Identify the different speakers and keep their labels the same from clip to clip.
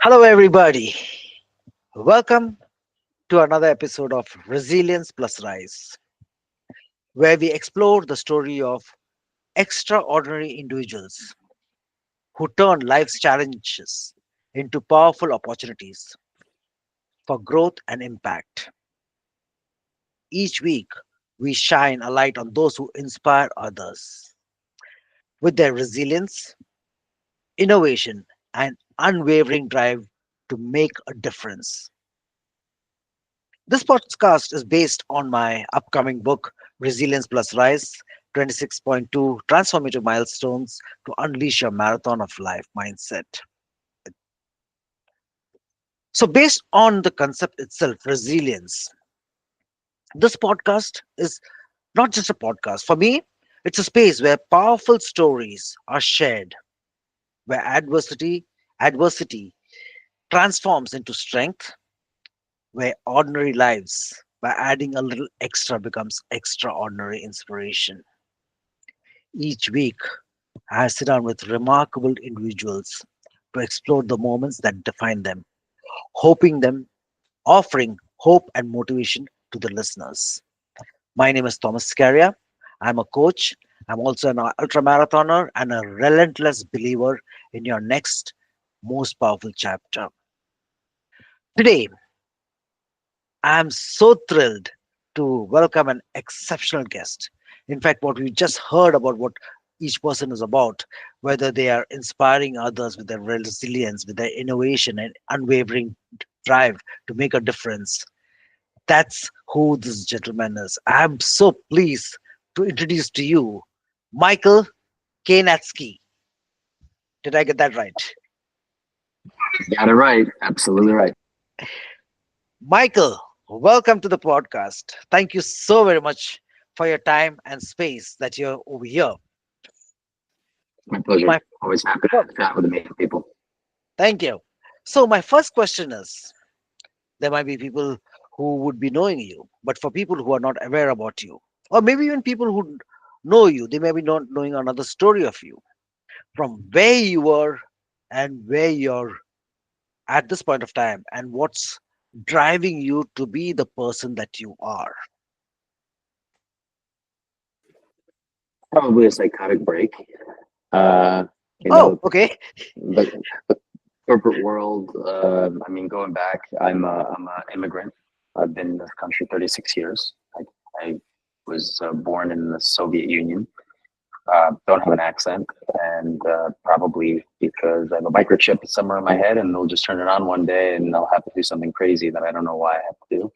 Speaker 1: Hello, everybody. Welcome to another episode of Resilience plus Rise, where we explore the story of extraordinary individuals who turn life's challenges into powerful opportunities for growth and impact. Each week, we shine a light on those who inspire others with their resilience, innovation, and unwavering drive to make a difference. This podcast is based on my upcoming book, Resilience Plus Rise 26.2 Transformative Milestones to Unleash Your Marathon of Life Mindset. So, based on the concept itself, resilience, this podcast is not just a podcast. For me, it's a space where powerful stories are shared, where adversity transforms into strength, where ordinary lives, by adding a little extra, becomes extraordinary inspiration. Each week, I sit down with remarkable individuals to explore the moments that define them, hoping them, offering hope and motivation to the listeners. My name is Thomas Scaria. I'm a coach. I'm also an ultramarathoner and a relentless believer in your next most powerful chapter. Today, I'm so thrilled to welcome an exceptional guest. In fact, what we just heard about what each person is about, whether they are inspiring others with their resilience, with their innovation and unwavering drive to make a difference, that's who this gentleman is. I'm so pleased to introduce to you Michael Kainatsky. Did I get that right?
Speaker 2: Got it right. Absolutely right.
Speaker 1: Michael, welcome to the podcast. Thank you so very much for your time and space that you're over here.
Speaker 2: My pleasure.
Speaker 1: My
Speaker 2: Always happy
Speaker 1: fir-
Speaker 2: to chat with amazing people.
Speaker 1: Thank you. So my first question is, there might be people who would be knowing you, but for people who are not aware about you, or maybe even people who know you, they may be not knowing another story of you, from where you were and where you're at this point of time, and what's driving you to be the person that you are.
Speaker 2: Probably a psychotic break. Uh, you
Speaker 1: Oh,
Speaker 2: know,
Speaker 1: okay.
Speaker 2: the corporate world. I mean, going back, I'm an immigrant. I've been in this country 36 years. I was born in the Soviet Union. Don't have an accent, and probably because I have a microchip somewhere in my head, and they'll just turn it on one day, and I'll have to do something crazy that I don't know why I have to do.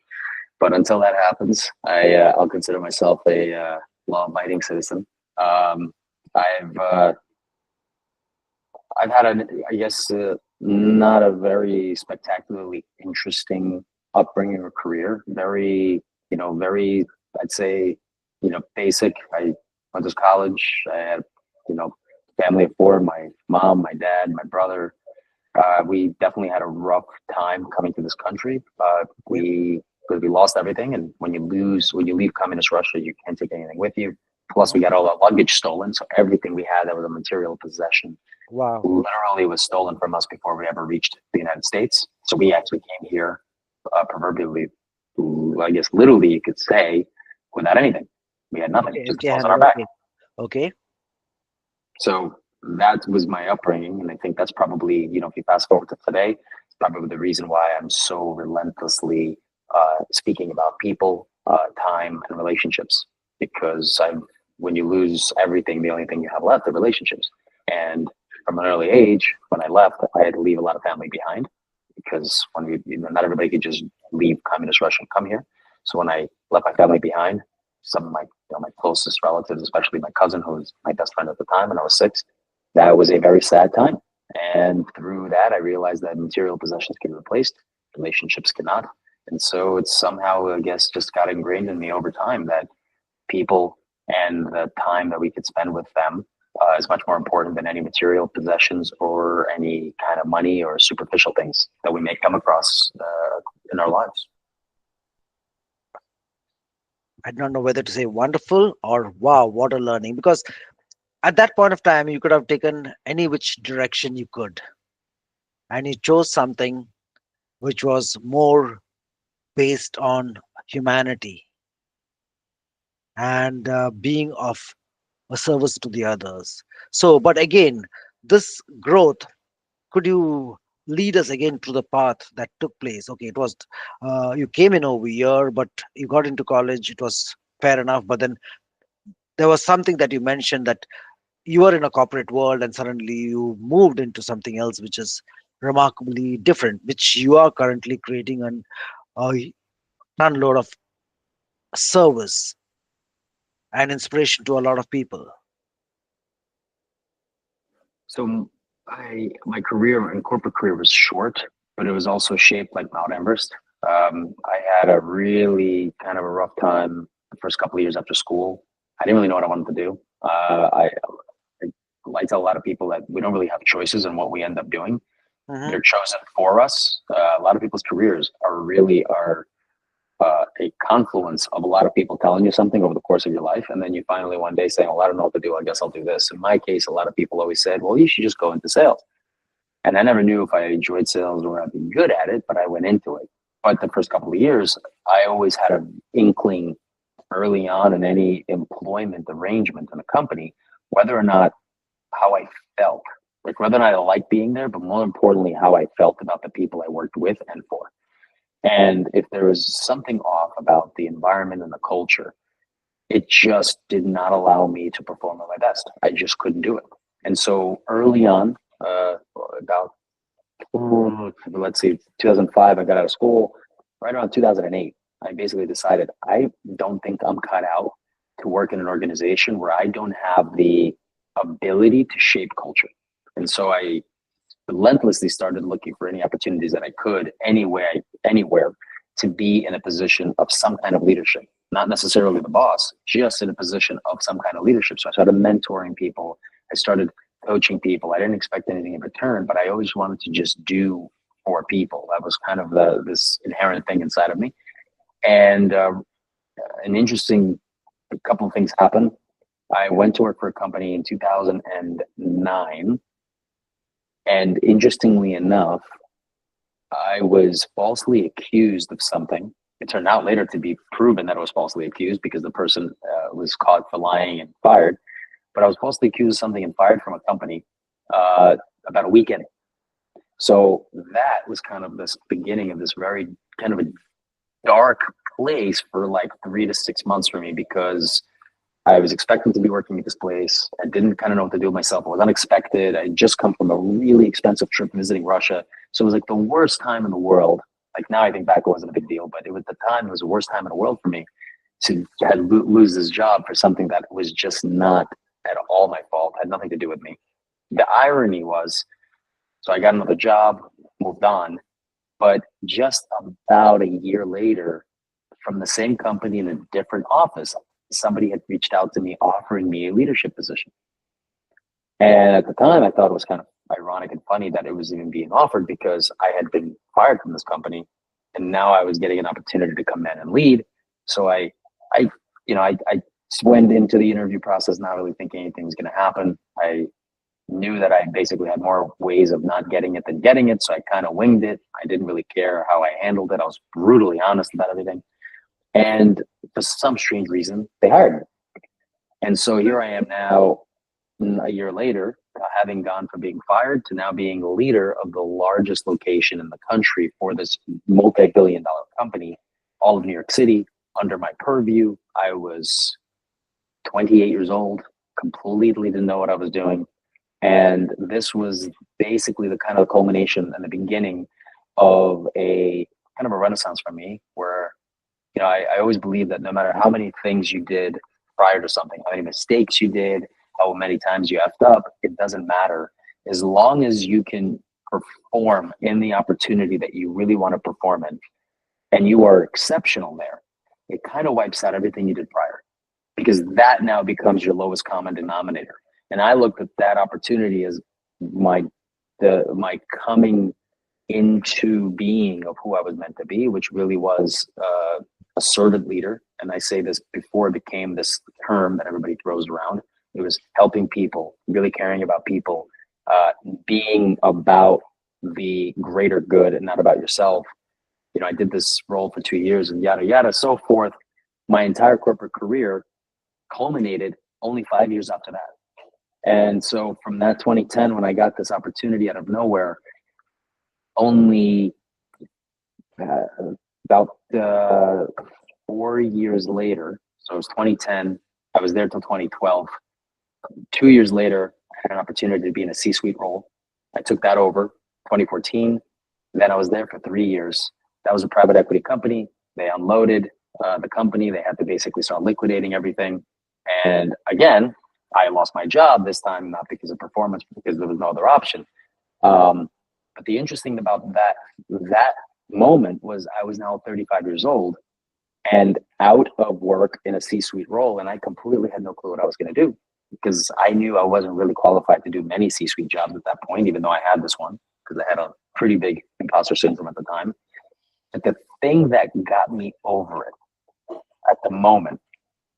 Speaker 2: But until that happens, I'll consider myself a law-abiding citizen. Um, I've uh, I've had I guess not a very spectacularly interesting upbringing or career. Very very, I'd say, basic. I went to college. I had you know family of four: my mom, my dad, my brother. We definitely had a rough time coming to this country.
Speaker 1: Yep.
Speaker 2: We Because we lost everything, and when you leave communist Russia, you can't take anything with you. Plus,
Speaker 1: Mhm.
Speaker 2: we got all our luggage stolen, so everything we had that was a material possession
Speaker 1: Wow.
Speaker 2: literally was stolen from us before we ever reached the United States. So we actually came here, proverbially, I guess literally you could say, without anything. We had nothing,
Speaker 1: Okay,
Speaker 2: just
Speaker 1: empty
Speaker 2: clothes on
Speaker 1: handed.
Speaker 2: our back.
Speaker 1: Okay. Okay.
Speaker 2: So that was my upbringing, and I think that's probably, if you fast forward to today, it's probably the reason why I'm so relentlessly speaking about people, time, and relationships. Because when you lose everything, the only thing you have left are relationships. And from an early age, when I left, I had to leave a lot of family behind because not everybody could just leave communist Russia and come here. So when I left my family behind, some of my closest relatives, especially my cousin, who was my best friend at the time when I was 6, that was a very sad time. And through that, I realized that material possessions can be replaced, relationships cannot. And so it's somehow, I guess, just got ingrained in me over time that people and the time that we could spend with them is much more important than any material possessions or any kind of money or superficial things that we may come across in our lives.
Speaker 1: I don't know whether to say wonderful or wow, what a learning. Because at that point of time, you could have taken any which direction you could. and you chose something which was more based on humanity and being of a service to the others. So, but again, this growth, could you lead us again to the path that took place? Okay, it was you came in over here, but you got into college. It was fair enough, but then there was something that you mentioned that you were in a corporate world and suddenly you moved into something else which is remarkably different, which you are currently creating an a ton of service and inspiration to a lot of people.
Speaker 2: So my career and corporate career was short, but it was also shaped like Mount Everest. I had a really kind of a rough time the first couple of years after school. I didn't really know what I wanted to do. I tell a lot of people that we don't really have choices in what we end up doing.
Speaker 1: Hmm.
Speaker 2: They're chosen for us. A lot of people's careers are a confluence of a lot of people telling you something over the course of your life, and then you finally one day saying, "Well, I don't know what to do. I guess I'll do this." In my case, a lot of people always said, "Well, you should just go into sales." And I never knew if I enjoyed sales or I'd be good at it, but I went into it. But the first couple of years, I always had an inkling early on in any employment arrangement in a company, whether or not how I felt, like whether or not I liked being there, but more importantly, how I felt about the people I worked with and for. And if there was something off about the environment and the culture, it just did not allow me to perform at my best. I just couldn't do it. And so early on, about let's see, 2005, I got out of school. Right around 2008, I basically decided I don't think I'm cut out to work in an organization where I don't have the ability to shape culture. And so I relentlessly started looking for any opportunities that I could anywhere to be in a position of some kind of leadership, not necessarily the boss, just in a position of some kind of leadership. So I started mentoring people. I started coaching people. I didn't expect anything in return, but I always wanted to just do for people. That was kind of this inherent thing inside of me. And an interesting couple of things happened. I went to work for a company in 2009. And interestingly enough, I was falsely accused of something. It turned out later to be proven that I was falsely accused because the person was caught for lying and fired. But I was falsely accused of something and fired from a company about a weekend. So that was kind of this beginning of this very kind of a dark place for like 3 to 6 months for me because I was expecting to be working at this place. I didn't kind of know what to do with myself. It was unexpected. I had just come from a really expensive trip visiting Russia. So it was like the worst time in the world. Like now I think back, it wasn't a big deal, but it was the time, it was the worst time in the world for me to lose this job for something that was just not at all my fault, had nothing to do with me. The irony was, so I got another job, moved on, but just about a year later, from the same company in a different office, somebody had reached out to me offering me a leadership position. And at the time, I thought it was kind of ironic and funny that it was even being offered because I had been fired from this company, and now I was getting an opportunity to come in and lead. So I, I went into the interview process not really thinking anything was going to happen. I knew that I basically had more ways of not getting it than getting it, so I kind of winged it. I didn't really care how I handled it. I was brutally honest about everything. And for some strange reason, they hired me. And so here I am now, a year later, having gone from being fired to now being the leader of the largest location in the country for this multi-billion-dollar company, all of New York City, under my purview. I was 28 years old, completely didn't know what I was doing. And this was basically the kind of culmination and the beginning of a kind of a renaissance for me where I always believe that no matter how many things you did prior to something, how many mistakes you did, how many times you effed up, it doesn't matter. As long as you can perform in the opportunity that you really want to perform in, and you are exceptional there, it kind of wipes out everything you did prior because that now becomes your lowest common denominator. And I looked at that opportunity as my my coming into being of who I was meant to be, which really was a servant leader. And I say this before it became this term that everybody throws around. It was helping people, really caring about people, being about the greater good and not about yourself. I did this role for 2 years and yada, yada, so forth. My entire corporate career culminated only 5 years after that. And so from that 2010, when I got this opportunity out of nowhere, only about 4 years later, so it was 2010, I was there till 2012. 2 years later, I had an opportunity to be in a C-suite role. I took that over 2014. Then I was there for 3 years. That was a private equity company. They unloaded the company. They had to basically start liquidating everything. And again, I lost my job this time, not because of performance, but because there was no other option. But the interesting thing about that moment was I was now 35 years old and out of work in a C-suite role, and I completely had no clue what I was going to do because I knew I wasn't really qualified to do many C-suite jobs at that point, even though I had this one because I had a pretty big imposter syndrome at the time. But the thing that got me over it at the moment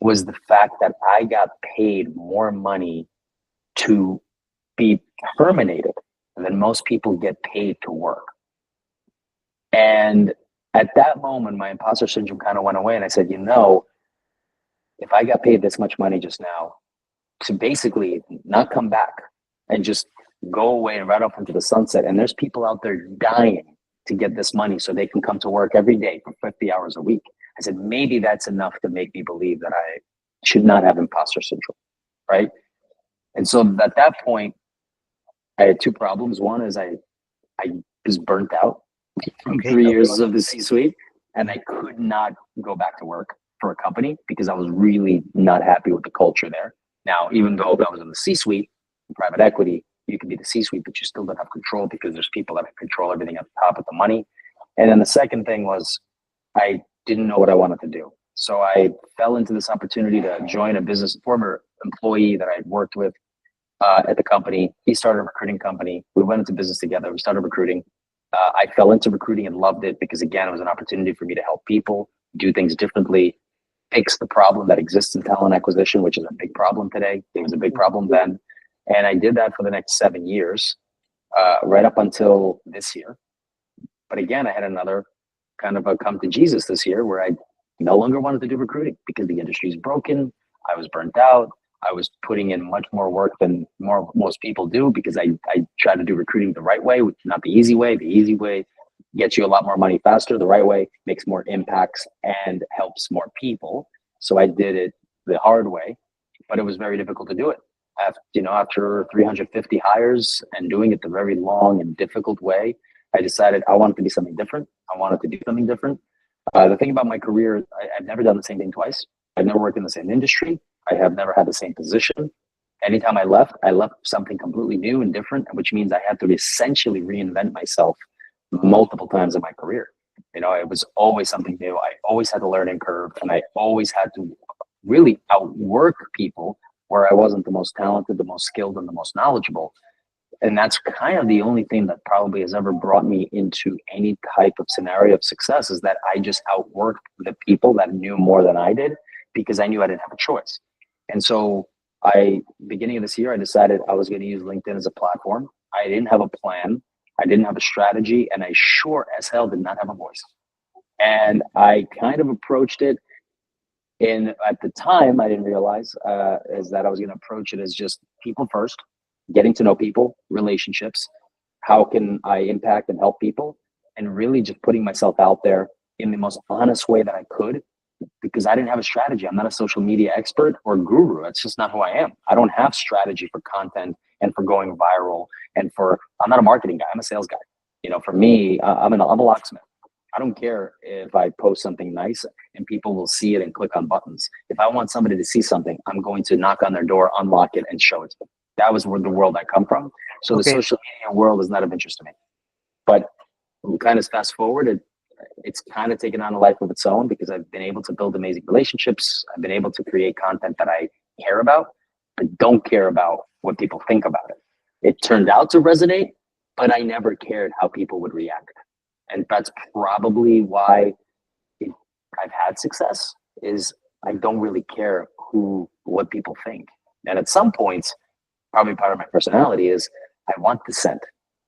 Speaker 2: was the fact that I got paid more money to be terminated than most people get paid to work. And at that moment, my imposter syndrome kind of went away. And I said, if I got paid this much money just now to basically not come back and just go away and right off into the sunset, and there's people out there dying to get this money so they can come to work every day for 50 hours a week. I said, maybe that's enough to make me believe that I should not have imposter syndrome, right? And so at that point, I had two problems. One is I was burnt out from
Speaker 1: Okay.
Speaker 2: 3 years of the C-suite, and I could not go back to work for a company because I was really not happy with the culture there. Now, even though I was in the C-suite, private equity, you can be the C-suite, but you still don't have control because there's people that control everything at the top of the money. And then the second thing was I didn't know what I wanted to do. So I fell into this opportunity to join a former employee that I worked with at the company. He started a recruiting company. We went into business together. We started recruiting. I fell into recruiting and loved it because, again, it was an opportunity for me to help people do things differently, fix the problem that exists in talent acquisition, which is a big problem today. It was a big problem then. And I did that for the next 7 years, right up until this year. But again, I had another kind of a come to Jesus this year where I no longer wanted to do recruiting because the industry is broken. I was burnt out. I was putting in much more work than most people do because I try to do recruiting the right way, not the easy way. The easy way gets you a lot more money faster. The right way makes more impacts and helps more people. So I did it the hard way, but it was very difficult to do it. After 350 hires and doing it the very long and difficult way, I decided I wanted to be something different. I wanted to do something different. The thing about my career, I've never done the same thing twice. I've never worked in the same industry. I have never had the same position. Anytime I left something completely new and different, which means I had to essentially reinvent myself multiple times in my career. It was always something new. I always had a learning curve, and I always had to really outwork people where I wasn't the most talented, the most skilled, and the most knowledgeable. And that's kind of the only thing that probably has ever brought me into any type of scenario of success is that I just outworked the people that knew more than I did because I knew I didn't have a choice. And so beginning of this year, I decided I was going to use LinkedIn as a platform. I didn't have a plan. I didn't have a strategy, and I sure as hell did not have a voice. And I kind of approached it at the time, I didn't realize is that I was going to approach it as just people first, getting to know people, relationships. How can I impact and help people? And really just putting myself out there in the most honest way that I could, because I didn't have a strategy. I'm not a social media expert or guru. That's just not who I am. I don't have strategy for content and for going viral I'm not a marketing guy. I'm a sales guy. For me, I'm a locksmith. I don't care if I post something nice and people will see it and click on buttons. If I want somebody to see something, I'm going to knock on their door, unlock it, and show it to them. That was where the world I come from. So the social media world is not of interest to me. But kind of fast forward, it's kind of taken on a life of its own because I've been able to build amazing relationships. I've been able to create content that I care about, but don't care about what people think about it. It turned out to resonate, but I never cared how people would react. And that's probably why I've had success is I don't really care what people think. And at some points, probably part of my personality is I want dissent.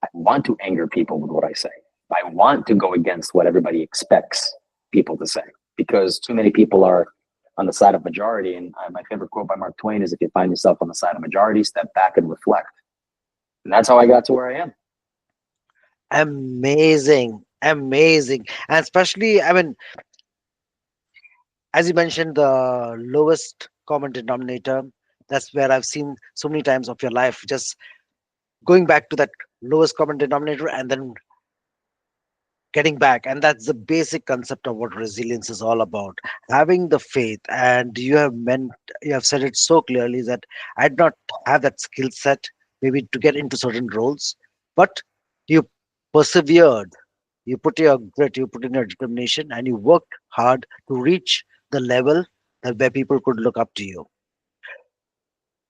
Speaker 2: I want to anger people with what I say. I want to go against what everybody expects people to say, because too many people are on the side of majority. And my favorite quote by Mark Twain is, if you find yourself on the side of majority, step back and reflect. And that's how I got to where I am.
Speaker 1: Amazing, amazing. And especially, I mean, as you mentioned, the lowest common denominator, that's where I've seen so many times of your life, just going back to that lowest common denominator and then getting back. And that's the basic concept of what resilience is all about, having the faith. And you have said it so clearly that I did not have that skill set maybe to get into certain roles, but you persevered, you put your grit, you put in your determination, and you worked hard to reach the level that where people could look up to you.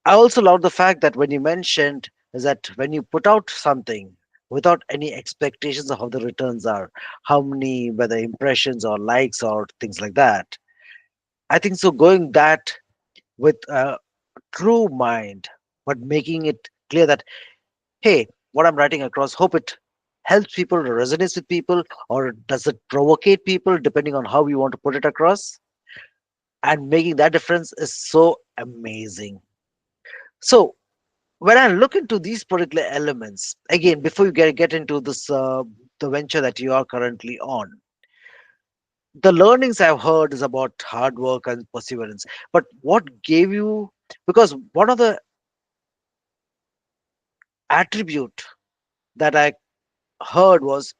Speaker 1: I also love the fact that when you mentioned is that when you put out something without any expectations of how the returns are, how many, whether impressions or likes or things like that. I think so. Going that with a true mind, but making it clear that, hey, what I'm writing across, hope it helps people, resonates with people, or does it provocate people, depending on how you want to put it across. And making that difference is so amazing. So, when I look into these particular elements, again, before you get into this, the venture that you are currently on, the learnings I've heard is about hard work and perseverance. But what gave you, because one of the attribute that I heard was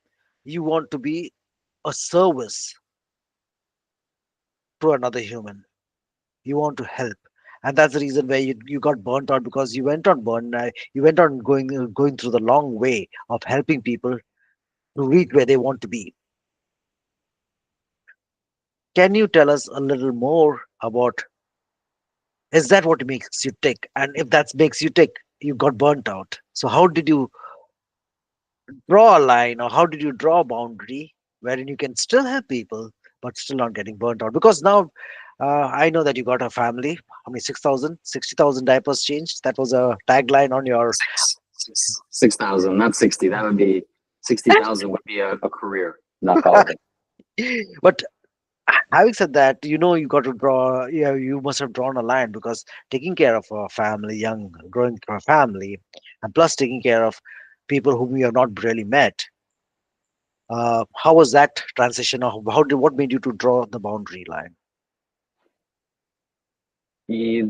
Speaker 1: you want to be a service to another human. You want to help. And that's the reason where you got burnt out because you went on going through the long way of helping people to reach where they want to be. Can you tell us a little more about, is that what makes you tick? And if that makes you tick, you got burnt out. So how did you draw a line, or how did you draw a boundary wherein you can still help people but still not getting burnt out? Because now I know that you got a family. How many? 6,000, 60,000 diapers changed? That was a tagline on your.
Speaker 2: 6,000, not 60. That would be 60,000 would be a career, not call it.
Speaker 1: But having said that, you got to draw, you must have drawn a line, because taking care of a family, young growing a family, and plus taking care of people whom you have not really met, how was that transition, or what made you to draw the boundary line?
Speaker 2: I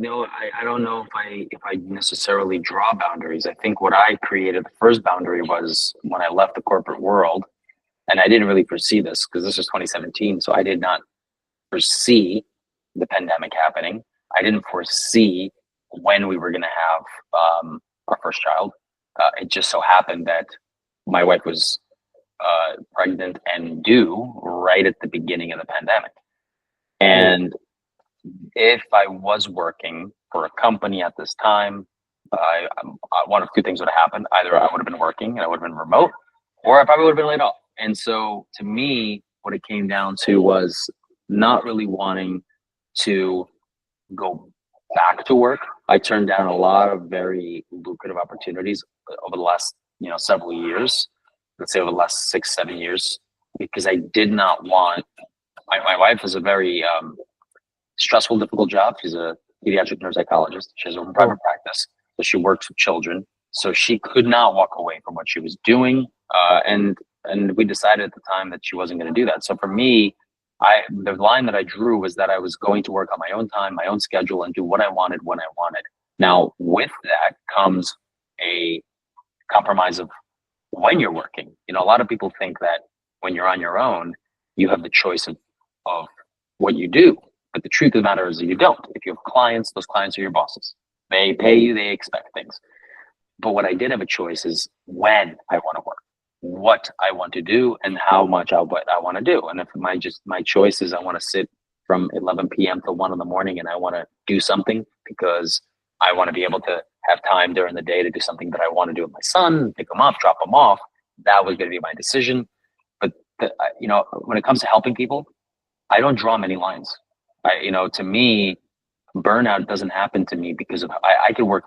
Speaker 2: don't know if I necessarily draw boundaries. I think what I created, the first boundary was when I left the corporate world, and I didn't really foresee this because this was 2017. So I did not foresee the pandemic happening. I didn't foresee when we were going to have our first child. It just so happened that my wife was pregnant and due right at the beginning of the pandemic.
Speaker 1: Oh,
Speaker 2: And if I was working for a company at this time, one of two things would have happened. Either I would have been working and I would have been remote, or I probably would have been laid off. And so to me, what it came down to was not really wanting to go back to work. I turned down a lot of very lucrative opportunities over the last, several years. Let's say over the last 6, 7 years, because I did not want. My wife is a very stressful, difficult job. She's a pediatric neuropsychologist. She has her own
Speaker 1: oh,
Speaker 2: private practice, so she works with children. So she could not walk away from what she was doing, and we decided at the time that she wasn't going to do that. So for me, the line that I drew was that I was going to work on my own time, my own schedule, and do what I wanted when I wanted. Now, with that comes a compromise of when you're working. A lot of people think that when you're on your own, you have the choice of what you do. But the truth of the matter is that you don't. If you have clients, those clients are your bosses. They pay you, they expect things. But what I did have a choice is when I want to work, what I want to do, and how much what I want to do. And if my choice is I want to sit from 11 p.m. to 1 in the morning and I want to do something because I want to be able to have time during the day to do something that I want to do with my son, pick him up, drop him off, that was going to be my decision. But when it comes to helping people, I don't draw many lines. To me, burnout doesn't happen to me because I could work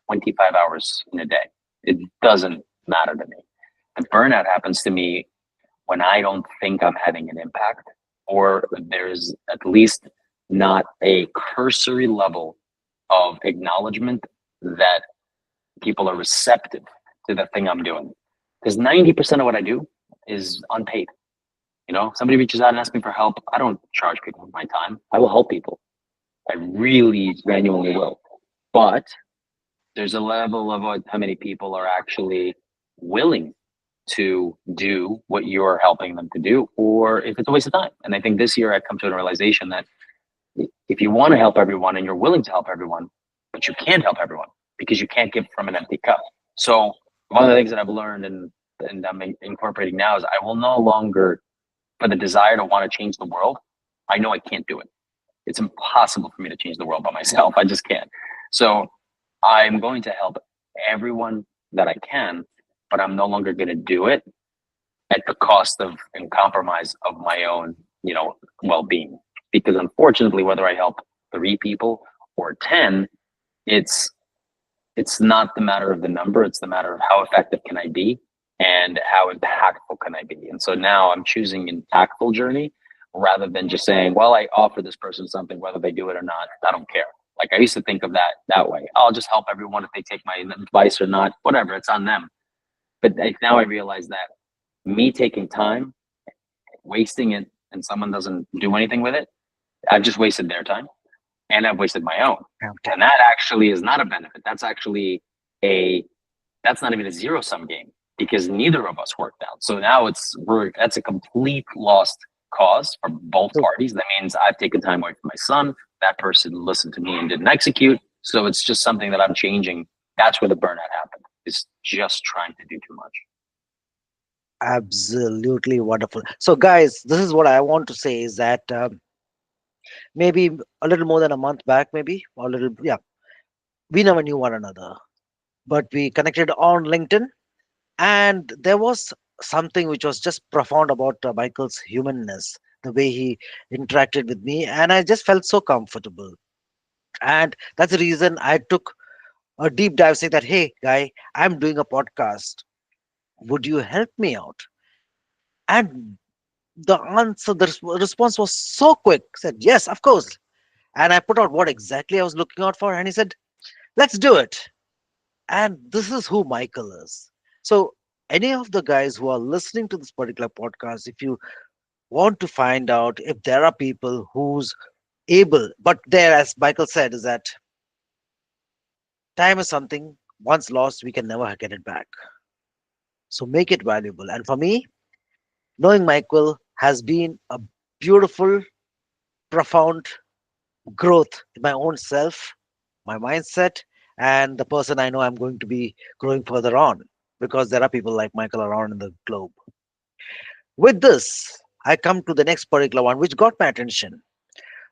Speaker 2: 25 hours in a day. It doesn't matter to me. The burnout happens to me when I don't think I'm having an impact, or there's at least not a cursory level of acknowledgement that people are receptive to the thing I'm doing. Because 90% of what I do is unpaid. You know, somebody reaches out and asks me for help. I don't charge people my time. I will help people. I really genuinely will. But there's a level of how many people are actually willing to do what you're helping them to do, or if it's a waste of time. And I think this year I come to a realization that if you want to help everyone and you're willing to help everyone, but you can't help everyone because you can't give from an empty cup. So one of the things that I've learned and I'm incorporating now is I will no longer, for the desire to want to change the world, I know I can't do it. It's impossible for me to change the world by myself. I just can't. So I'm going to help everyone that I can, but I'm no longer going to do it at the cost of and compromise of my own, well-being. Because unfortunately, whether I help 3 people or 10, it's not the matter of the number. It's the matter of how effective can I be and how impactful can I be. And so now I'm choosing impactful journey rather than just saying, well, I offer this person something, whether they do it or not, I don't care. Like I used to think of that way. I'll just help everyone if they take my advice or not, whatever, it's on them. But now I realize that me taking time, wasting it, and someone doesn't do anything with it, I've just wasted their time and I've wasted my own.
Speaker 1: Okay.
Speaker 2: And that actually is not a benefit. That's actually that's not even a zero sum game because neither of us worked out. So now that's a complete lost cause for both
Speaker 1: So
Speaker 2: parties. That means I've taken time away from my son. That person listened to me and didn't execute. So it's just something that I'm changing. That's where the burnout happened. Is just trying to do too much.
Speaker 1: absolutely wonderful. So, guys, this is what I want to say is that maybe a little more than a month back, maybe, or a little, yeah, we never knew one another, but we connected on LinkedIn, and there was something which was just profound about Michael's humanness, the way he interacted with me, and I just felt so comfortable. And that's the reason I took a deep dive, saying that, hey, guy, I'm doing a podcast. Would you help me out? And the response was so quick. Said, yes, of course. And I put out what exactly I was looking out for, and he said, let's do it. And this is who Michael is. So, any of the guys who are listening to this particular podcast, if you want to find out if there are people who's able, but there, as Michael said, is that time is something once lost, we can never get it back. So, make it valuable. And for me, knowing Michael has been a beautiful, profound growth in my own self, my mindset, and the person I know I'm going to be growing further on because there are people like Michael around in the globe. With this, I come to the next particular one which got my attention,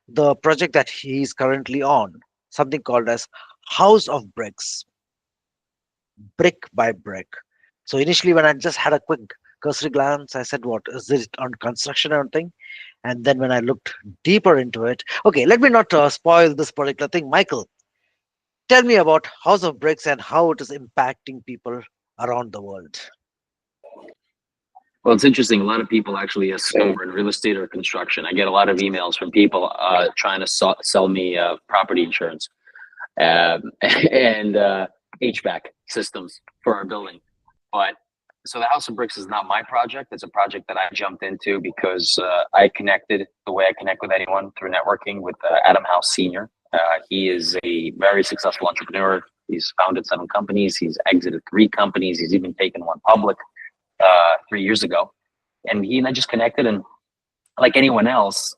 Speaker 1: the project that he's currently on, something called as House of Bricks, brick by brick. So initially, when I just had a quick cursory glance, I said, what is it on construction or anything? And then when I looked deeper into it, okay, let me not spoil this particular thing. Michael, tell me about House of Bricks and how it is impacting people around the world.
Speaker 2: Well, it's interesting. A lot of people actually ask over in real estate or construction. I get a lot of emails from people trying to sell me property insurance and HVAC systems for our building. But so the House of Bricks is not my project. It's a project that I jumped into because I connected the way I connect with anyone through networking with Adam House Sr. He is a very successful entrepreneur. He's founded 7 companies. He's exited 3 companies. He's even taken one public 3 years ago. And he and I just connected. And like anyone else,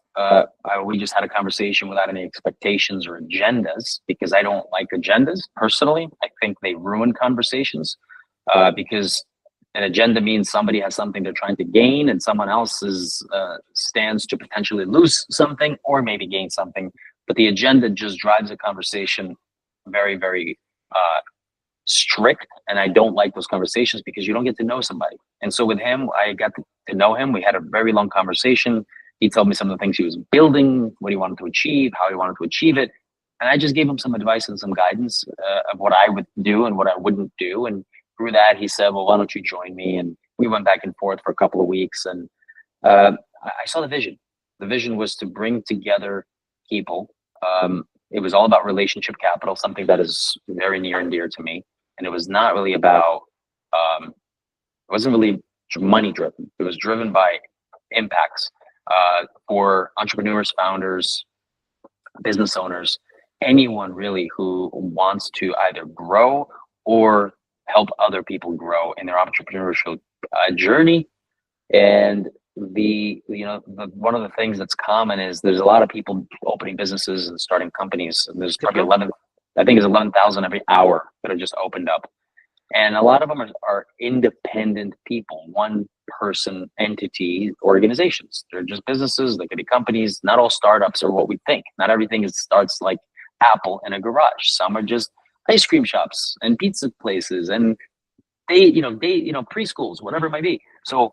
Speaker 2: we just had a conversation without any expectations or agendas because I don't like agendas personally. I think they ruin conversations because an agenda means somebody has something they're trying to gain and someone else stands to potentially lose something or maybe gain something. But the agenda just drives a conversation very, very strict. And I don't like those conversations because you don't get to know somebody. And so with him, I got to know him. We had a very long conversation. He told me some of the things he was building, what he wanted to achieve, how he wanted to achieve it. And I just gave him some advice and some guidance of what I would do and what I wouldn't do. And through that, he said, well, why don't you join me? And we went back and forth for a couple of weeks, and I saw the vision. The vision was to bring together people. It was all about relationship capital, something that is very near and dear to me. And it was not really about, it wasn't really money driven. It was driven by impacts for entrepreneurs, founders, business owners, anyone really who wants to either grow or help other people grow in their entrepreneurial journey. And one of the things that's common is there's a lot of people opening businesses and starting companies. There's probably 11, I think it's 11,000 every hour that are just opened up. And a lot of them are independent people, one person entity organizations. They're just businesses. They could be companies. Not all startups are what we think. Not everything starts like Apple in a garage. Some are just ice cream shops and pizza places and preschools, whatever it might be. So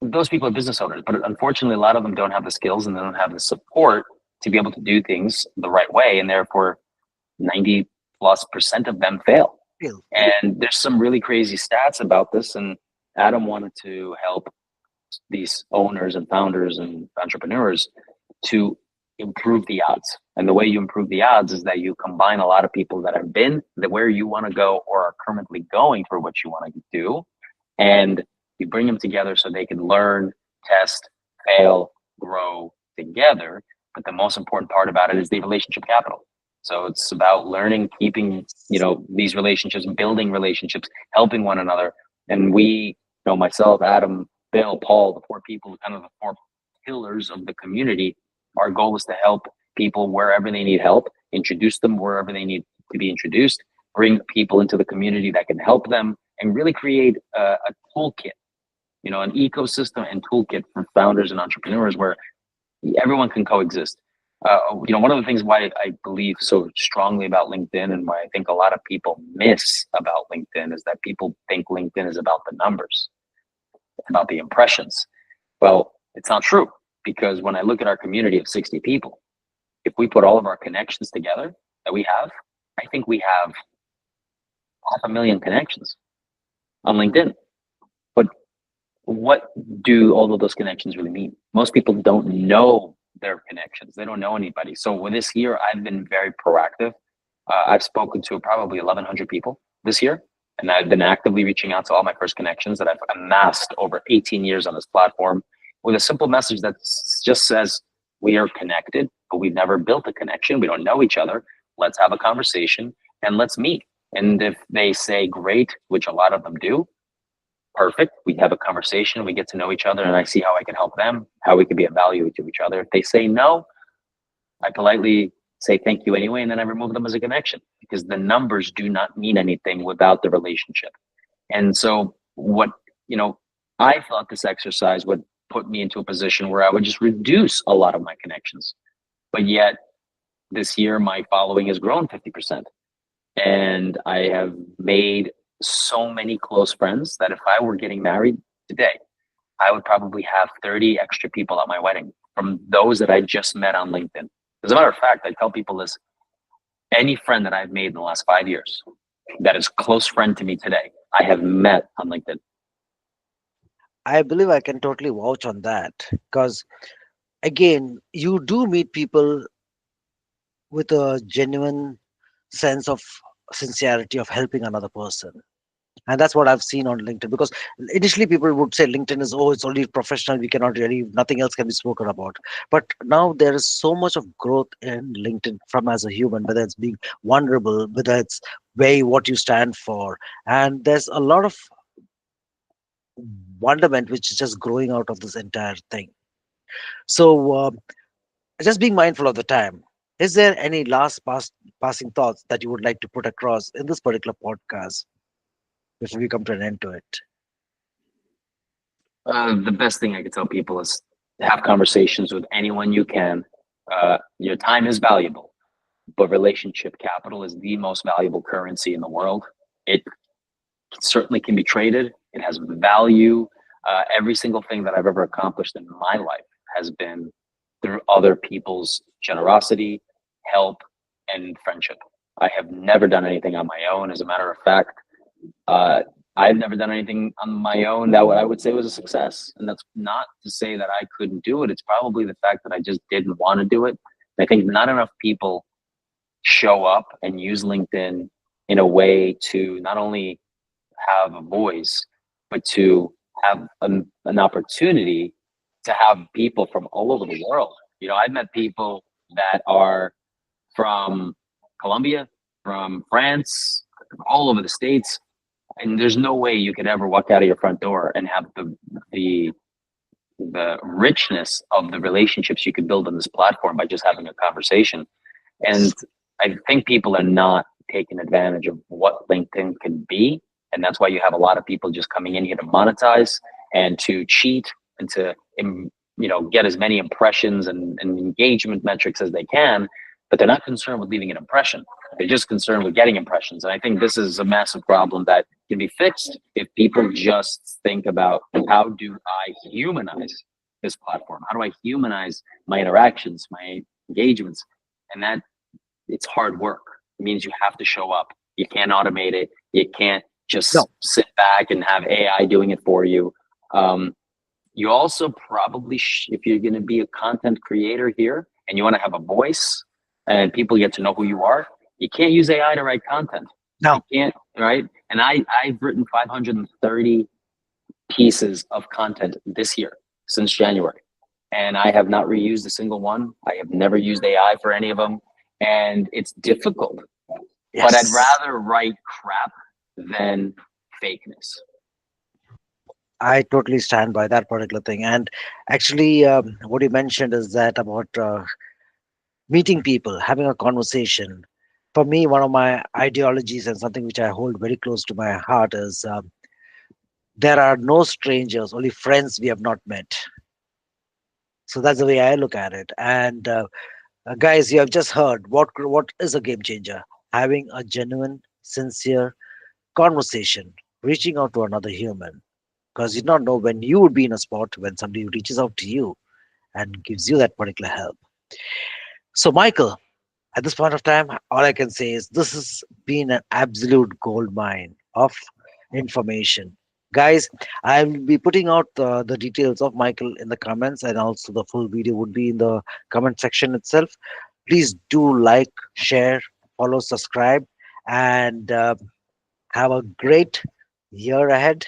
Speaker 2: those people are business owners, but unfortunately, a lot of them don't have the skills and they don't have the support to be able to do things the right way. And therefore, 90+% of them fail.
Speaker 1: Feel.
Speaker 2: And there's some really crazy stats about this. And Adam wanted to help these owners and founders and entrepreneurs to improve the odds. And the way you improve the odds is that you combine a lot of people that have been where you want to go or are currently going for what you want to do. And you bring them together so they can learn, test, fail, grow together. But the most important part about it is the relationship capital. So it's about learning, keeping, these relationships, building relationships, helping one another. And we, myself, Adam, Bill, Paul, the four people, kind of the four pillars of the community. Our goal is to help people wherever they need help, introduce them wherever they need to be introduced, bring people into the community that can help them, and really create a toolkit, an ecosystem and toolkit for founders and entrepreneurs where everyone can coexist. One of the things why I believe so strongly about LinkedIn and why I think a lot of people miss about LinkedIn is that people think LinkedIn is about the numbers, about the impressions. Well, it's not true, because when I look at our community of 60 people, if we put all of our connections together that we have, I think we have 500,000 connections on LinkedIn. But what do all of those connections really mean? Most people don't know their connections. They don't know anybody. So with this year, I've been very proactive. I've spoken to probably 1,100 people this year, and I've been actively reaching out to all my first connections that I've amassed over 18 years on this platform with a simple message that just says, we are connected, but we've never built a connection. We don't know each other. Let's have a conversation and let's meet. And if they say great, which a lot of them do, perfect. We have a conversation, we get to know each other, and I see how I can help them, how we can be of value to each other. If they say no, I politely say thank you anyway, and then I remove them as a connection, because the numbers do not mean anything without the relationship. And so I thought this exercise would put me into a position where I would just reduce a lot of my connections. But yet this year, my following has grown 50%. And I have made so many close friends that if I were getting married today, I would probably have 30 extra people at my wedding from those that I just met on LinkedIn. As a matter of fact, I tell people this, any friend that I've made in the last 5 years that is close friend to me today, I have met on LinkedIn.
Speaker 1: I believe I can totally vouch on that, because again, you do meet people with a genuine sense of sincerity of helping another person. And that's what I've seen on LinkedIn, because initially people would say LinkedIn is, oh, it's only professional, we cannot really, nothing else can be spoken about. But now there is so much of growth in LinkedIn from as a human, whether it's being vulnerable, whether it's way what you stand for. And there's a lot of wonderment which is just growing out of this entire thing. So just being mindful of the time. Is there any passing thoughts that you would like to put across in this particular podcast before we come to an end to it?
Speaker 2: The best thing I could tell people is to have conversations with anyone you can. Your time is valuable, but relationship capital is the most valuable currency in the world. It certainly can be traded. It has value. Every single thing that I've ever accomplished in my life has been through other people's generosity, help, and friendship. I have never done anything on my own. As a matter of fact, I've never done anything on my own that what I would say was a success. And that's not to say that I couldn't do it. It's probably the fact that I just didn't want to do it. I think not enough people show up and use LinkedIn in a way to not only have a voice, but to have an opportunity to have people from all over the world. I've met people that are from Colombia, from France, all over the states, and there's no way you could ever walk out of your front door and have the the richness of the relationships you could build on this platform by just having a conversation. And I think people are not taking advantage of what LinkedIn can be. And that's why you have a lot of people just coming in here to monetize and to cheat and to get as many impressions and engagement metrics as they can, but they're not concerned with leaving an impression. They're just concerned with getting impressions. And I think this is a massive problem that can be fixed if people just think about, how do I humanize this platform? How do I humanize my interactions, my engagements? And that, it's hard work. It means you have to show up. You can't automate it. You can't just
Speaker 1: No,
Speaker 2: sit back and have AI doing it for you. You also probably, if you're going to be a content creator here and you want to have a voice and people get to know who you are, you can't use AI to write content. You
Speaker 1: no.
Speaker 2: can't, right? And I've written 530 pieces of content this year since January, and I have not reused a single one. I have never used AI for any of them, and it's difficult. But I'd
Speaker 1: Yes.
Speaker 2: rather write crap than fakeness.
Speaker 1: I totally stand by that particular thing. And actually, what you mentioned is that about meeting people, having a conversation. For me, one of my ideologies and something which I hold very close to my heart is there are no strangers, only friends we have not met. So that's the way I look at it. And guys, you have just heard what is a game changer. Having a genuine, sincere conversation, reaching out to another human. Because you don't know when you would be in a spot when somebody reaches out to you and gives you that particular help. So, Michael, at this point of time, all I can say is this has been an absolute gold mine of information. Guys, I will be putting out the details of Michael in the comments, and also the full video would be in the comment section itself. Please do like, share, follow, subscribe, and have a great year ahead.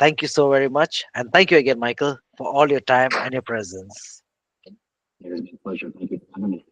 Speaker 1: Thank you so very much. And thank you again, Michael, for all your time and your presence.
Speaker 2: It has been a pleasure. Thank you for having me.